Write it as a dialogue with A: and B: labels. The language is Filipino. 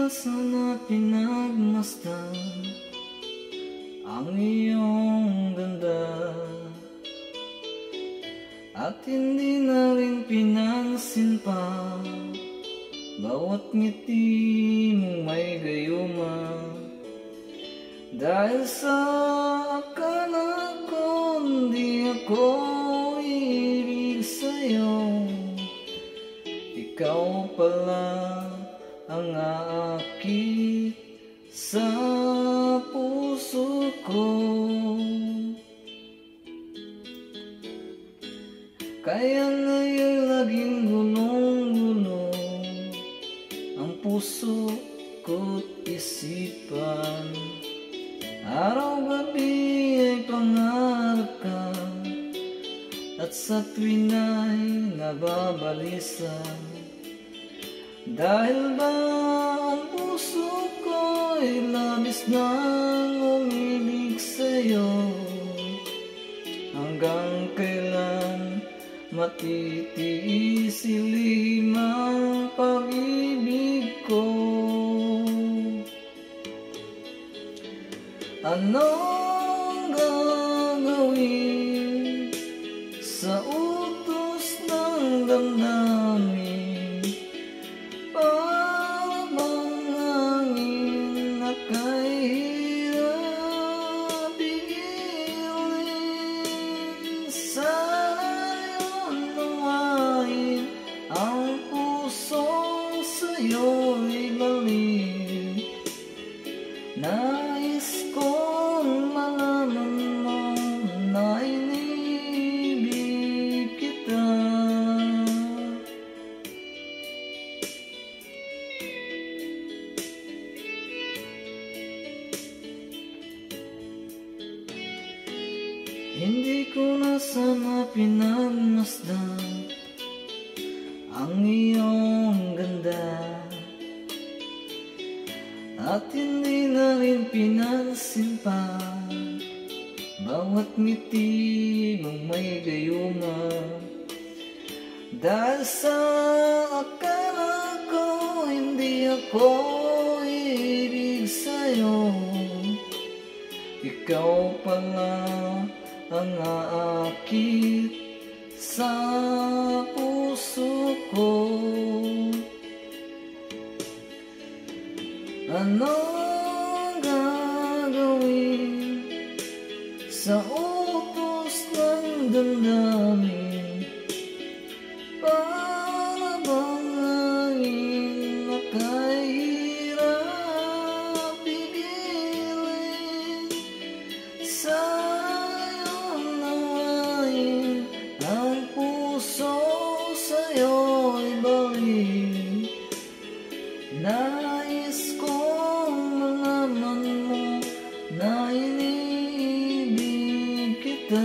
A: na sana pinagmasdan ang iyong ganda, at hindi na rin pinansin pa bawat ngiti mong may gayuma. Dahil sa akala ko hindi ako ibig sa'yo, ikaw pala ang aakit sa puso ko. Kaya ngayon laging gulong-gulong ang puso ko't isipan. Araw-gabi ay pangarap ka, at sa tuwin ay nababalisan. Dahil ba ang puso ko'y labis nang umibig sa'yo, hanggang kailan matitiis ilim ang pag-ibig ko? Anong gagawin sa utos ng damdamin? Para bang hangin na kahirap pigilin? Sana'y unawain ang pusong sa'yo'y balik. Nais kong malaman mo na inibig kita. Hindi ko na sana pinagmasdan ang iyong ganda, at hindi na rin pinansin pa bawat ngiti mong may gayuma. Dahil sa akala ko hindi ako ibig sa'yo, ikaw pala ang aakit sa puso ko. Anong gagawin sa utos ng damdamin? Para bang hangin na kahirap pigilin? Sa'yo nawain ang puso, sa'yo'y balik. Nais kong malaman mo na inibig kita.